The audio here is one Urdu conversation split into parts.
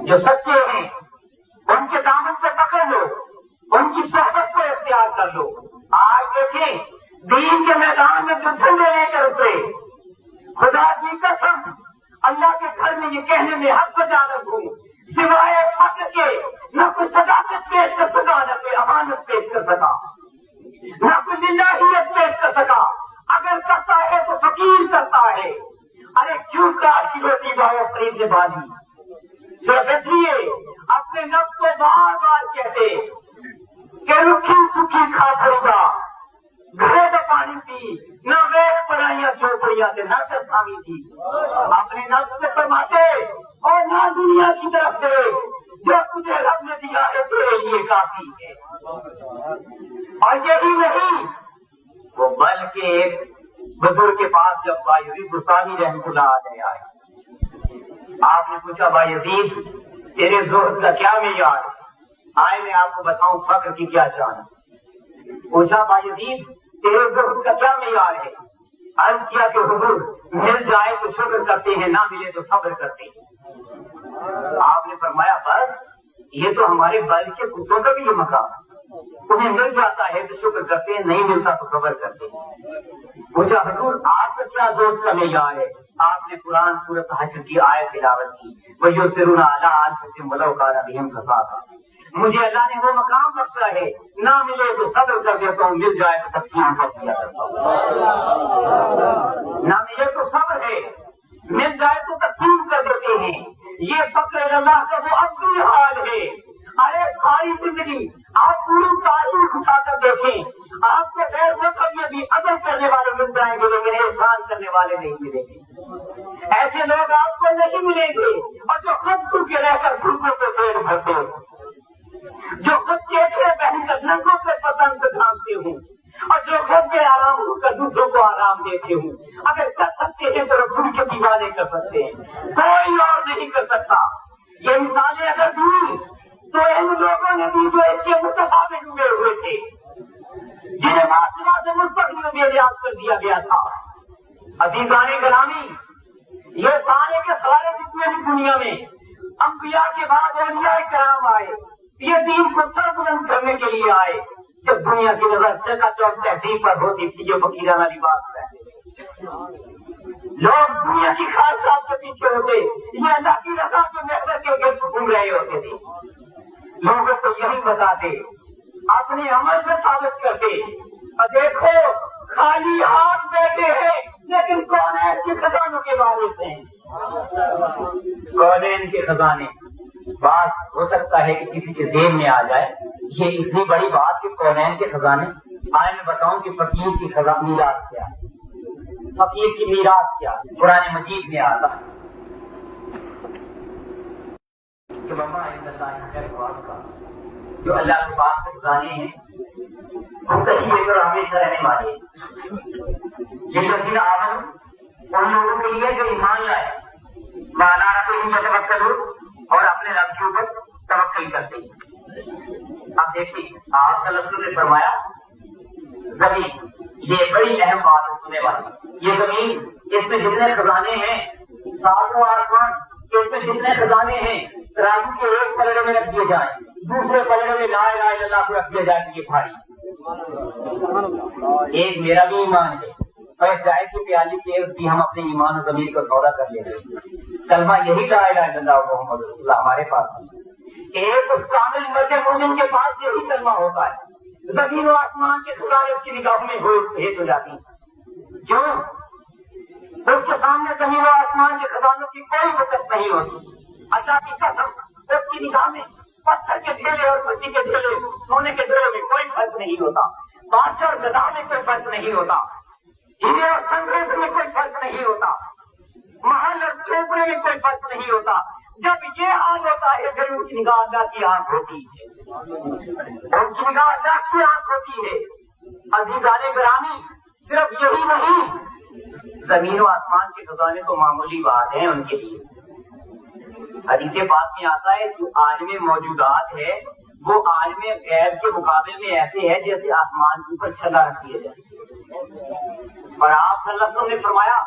جو سچے ہیں ان کے دامن سے پکڑ لو، ان کی صحبت کو اختیار کر لو۔ آج دیکھیں دین کے میدان میں جو جھنڈے لے کر اترے، خدا کی قسم اللہ کے گھر میں یہ کہنے میں حق بجانب ہوں، سوائے فخر کے نہ کوئی صداقت پیش کر سکا، نہ کوئی امانت پیش کر سکا، نہ کوئی للہیت پیش کر سکا۔ اگر کرتا ہے تو فقیر کرتا ہے۔ ارے کیوں کاش کی روٹی باؤ فریب سے بازی، صرف اس لیے اپنے نفس کو بار بار کہتے کہ رکھی سکھی کھا پڑا، گھرے تو پانی پی، نہ ویک پڑائیاں چوپڑیاں سے نہ سامی تھی۔ اپنے نفس سے فرماتے اور نہ دنیا کی طرف سے، جو تجھے رب نے دیا ہے تیرے لیے کافی ہے۔ اور یہی نہیں، وہ بلکہ ایک بزرگ کے پاس جب بایزید بستانی رحمۃ اللہ علیہ آئے، آپ نے پوچھا بایزید تیرے زہد کا کیا معیار ہے؟ آئے میں آپ کو بتاؤں فقر کی کیا شان ہے۔ پوچھا بایزید تیرے زہد کا کیا معیار ہے؟ عرض کیا کہ حضور مل جائے تو شکر کرتے ہیں، نہ ملے تو صبر کرتے ہیں۔ آپ نے فرمایا بس یہ تو ہمارے بل کے کتوں کا بھی یہ مقام ہے، انہیں مل جاتا ہے تو شکر کرتے ہیں، نہیں ملتا تو صبر کرتے ہیں۔ پوچھا حضور آپ کا کیا دوست کا معیار ہے؟ آپ نے قرآن سورۃ حشر کی آیت تلاوت کی، وَيُسِرُّونَ عَلَىٰ أَنفُسِهِمْ وَلَوْ كَانَ بِهِمْ خَصَاصَةٌ۔ مجھے اللہ نے وہ مقام بخشا ہے، نہ ملے تو صبر کر دیتا ہوں، مل جائے تو تقسیم کر دیا کرتا ہوں۔ نہ ملے تو صبر ہے، مل جائے تو تقسیم کر دیتے ہیں۔ یہ فقر اللہ کا وہ اصلی حال ہے۔ ارے ساری زندگی آپ پوری تاریخ اٹھا کر دیکھیں، آپ کے غیر مطلب میں بھی عدل کرنے والے مل جائیں گے لیکن احسان کرنے والے نہیں ملیں گے۔ ایسے لوگ آپ کو نہیں ملیں گے، اور جو خود کھل کے رہ کر دوسروں پہ پیڑ بھرتے ہوں، جو خود چیچے پہن کر ننگوں پہ پتنگ دھامتے ہوں، اور جو خود پہ آرام ہو کر دوسروں کو آرام دیتے ہوں، اگر کر سکتے ہیں تو رسول کے دیوانے کر سکتے ہیں، کوئی اور نہیں کر سکتا۔ یہ مثالیں اگر دی تو ان لوگوں نے بھی جو اس کے متفاوت ہوئے ہوئے تھے، جنہیں ماسما سے مستقبل میں بے نیاز کر دیا گیا تھا۔ عزیزان گرامی، یہ سارے کے سارے جتنے بھی دنیا میں انبیاء کے بعد اولیاء کرام آئے، یہ دین کو سر بلند کرنے کے لیے آئے۔ جب دنیا کی نظر چکا چوک تہذیب پر ہوتی تھی، جو فقیرانہ لباس پہنتے لوگ دنیا کی خواہشات کے پیچھے ہوتے، یہ اللہ کی رضا کے محور کے گرد گھوم رہے ہوتے تھے۔ لوگوں کو یہی بتاتے، اپنے عمل سے ثابت کرتے، اور دیکھو خالی ہاتھ بیٹھے ہیں لیکن کونین کے خزانوں کے وارث ہیں۔ کونین کے خزانے، بات ہو سکتا ہے کہ کسی کے ذہن میں آ جائے یہ اتنی بڑی بات کہ کونین کے خزانے، آئے میں بتاؤں کہ فقیر کی میراث کیا ہے، فقیر کی میراث کیا ہے۔ قرآن مجید میں آتا ہے کہ بابا کا جو اللہ کے پاس سے خزانے ہیں وہ کہیں لے کر ہمیشہ رہنے والے ہیں۔ یہ جو آمن ان لوگوں کے لیے جو ایمان لائے، مانا کو ان کا توکل اور اپنے رب کے اوپر توکل کرتے ہیں۔ اب دیکھیے آپ صلی اللہ علیہ وسلم نے فرمایا زمین یہ بڑی اہم بات ہے سننے والی، یہ زمین اس میں جتنے خزانے ہیں، ساتوں آسمان اس میں جتنے خزانے ہیں، ترازو کے ایک پلڑے میں رکھ دیے جائیں، دوسرے پلڑے میں لا الہ الا اللہ کو رکھ دیا جائے کہ یہ بھاری۔ ایک میرا بھی ایمان ہے، اور چائے کی پیالی کے بھی ہم اپنے ایمان و ضمیر کو سودا کر لیں گے۔ کلمہ یہی لا الہ الا اللہ محمد رسول اللہ ہمارے پاس ہے۔ ایک اس کامل مرد مومن کے پاس یہی کلمہ ہوتا ہے، زمین و آسمان کے خزانے اس کی نگاہوں میں بھیج ہو جاتی ہیں۔ کیوں؟ اس کے سامنے زمین و آسمان کے خزانوں کی کوئی وقت نہیں ہوتی۔ اللہ کی قسم اس کی نگاہ میں پتھر کے ڈھیلے اور مٹی کے ڈھیلے، سونے کے ڈھیلے میں کوئی فرق نہیں ہوتا، بادشاہ اور گدھا میں کوئی فرق نہیں ہوتا، ہیرے اور سنگریز میں کوئی فرق نہیں ہوتا، محل اور چوپڑے میں کوئی فرق نہیں ہوتا۔ جب یہ حال ہوتا ہے پھر ان کی نگاہ اللہ کی آنکھ ہوتی ہے، ان کی نگاہ اللہ کی آنکھ ہوتی ہے۔ عزیزان گرامی، صرف یہی نہیں، زمین و آسمان کے خزانے تو معمولی بات ہے ان کے لیے۔ حدیث پاک میں آتا ہے جو عالم موجودات ہے وہ عالم غیب کے مقابلے میں ایسے ہے جیسے آسمان کے اوپر چھلا رکھ دیا جائے۔ اور آپ صلی اللہ علیہ وسلم نے فرمایا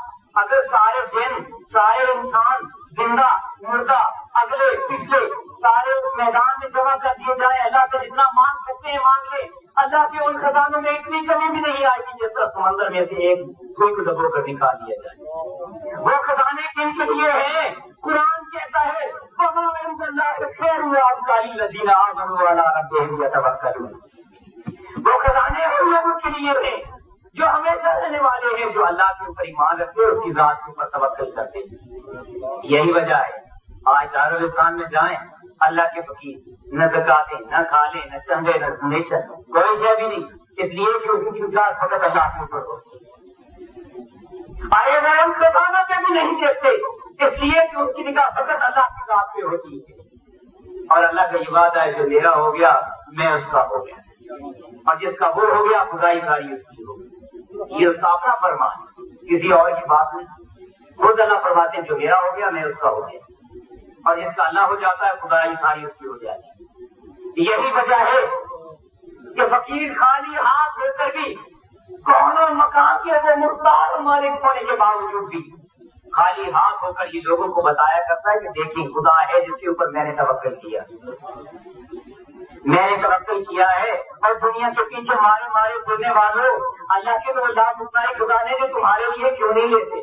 اگر سارے جن، سارے انسان، زندہ مردہ، اگلے پچھلے سارے میدان میں جمع کر دیے جائیں، اللہ سے جتنا مانگ سکتے ہیں مانگ لیں، اللہ کے ان خزانوں میں اتنی کمی بھی نہیں آئے گی جس طرح سمندر میں سے ایک سوئی کو دبو کر نکال دیا جائے۔ وہ خزانے کن کے لیے ہیں؟ قرآن کہتا ہے وَمَا عِندَ اللَّهِ خَيْرٌ لِّلْعَبْدِ الَّذِينَ آمَنُوا وَعَلَىٰ رَبِّهِمْ يَتَوَكَّلُونَ۔ وہ خزانے ان لوگوں کے لیے ہیں جو ہمیشہ رہنے والے ہیں، جو اللہ کے اوپر ایمان رکھتے اس کی ذات کے اوپر توکل کرتے ہیں۔ یہی وجہ ہے آج دارالاسلام میں جائیں، اللہ کے فقیر نہ زکاتیں، نہ کھالیں، نہ چندے، نہ ڈونیشن، کوئی شے بھی نہیں، اس لیے کہ اس کی ذات فقط اللہ کے اوپر ہوتی ہے۔ آئے وہ ان خزانوں پہ بھی نہیں دیکھتے، اس لیے کہ اس کی نگاہ فقط اللہ کی ذات پہ ہوتی ہے۔ اور اللہ کا یہ وعدہ ہے جو میرا ہو گیا میں اس کا ہو گیا، اور جس کا وہ ہو گیا خدائی کاری اس کی ہو گئی۔ یہ اس کا اپنا فرمان ہے، کسی اور کی بات نہیں۔ خود اللہ فرماتے ہیں جو میرا ہو گیا میں اس کا ہو گیا، اور جس کا اللہ ہو جاتا ہے خدائی کاری اس کی ہو جاتی ہے۔ یہی وجہ ہے کہ فقیر خالی ہاتھ ہو کر بھی کون مکان کے وہ مختار مالک ہونے کے باوجود بھی خالی ہاتھ ہو کر یہ لوگوں کو بتایا کرتا ہے کہ دیکھیں خدا ہے جس کے اوپر میں نے توکل کیا، میں نے توکل کیا ہے۔ اور دنیا کے پیچھے مارے مارے پھرنے والوں، اللہ کے تو لا خدا نے جو تمہارے لیے کیوں نہیں لیتے؟